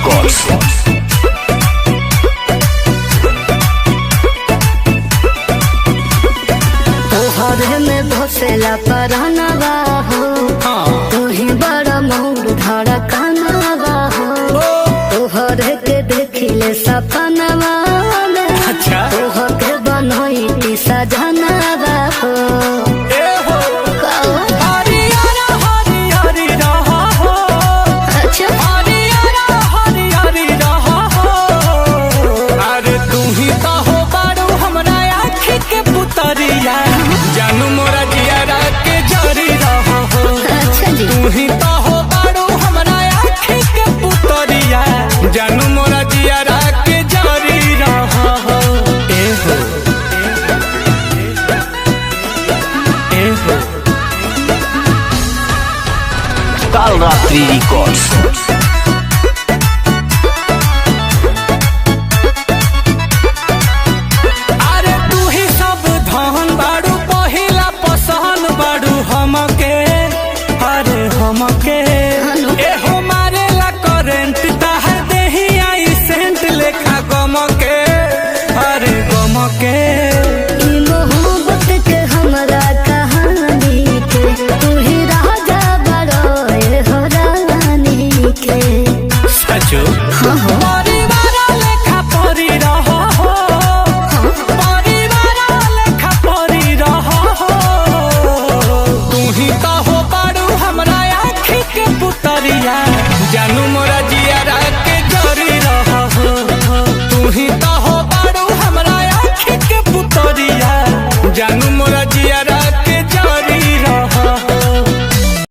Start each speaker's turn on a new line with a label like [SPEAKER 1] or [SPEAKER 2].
[SPEAKER 1] Records.
[SPEAKER 2] तोहरे में भोसेला परानवा हो, तू ही बड़ा मोर धड़कनवा हो। तोहरे के देखिले सपनवा में, तोहके बनोई सजनवा हो।
[SPEAKER 3] जानू मोरा जियारा के जरी रहा हो।
[SPEAKER 2] अच्छा जी,
[SPEAKER 3] तू ही तो हो बारू हमरा आँखी के पुतरिया, जानू मोरा जियारा के जरी रहा हो। ए हो
[SPEAKER 1] Kalratri Records.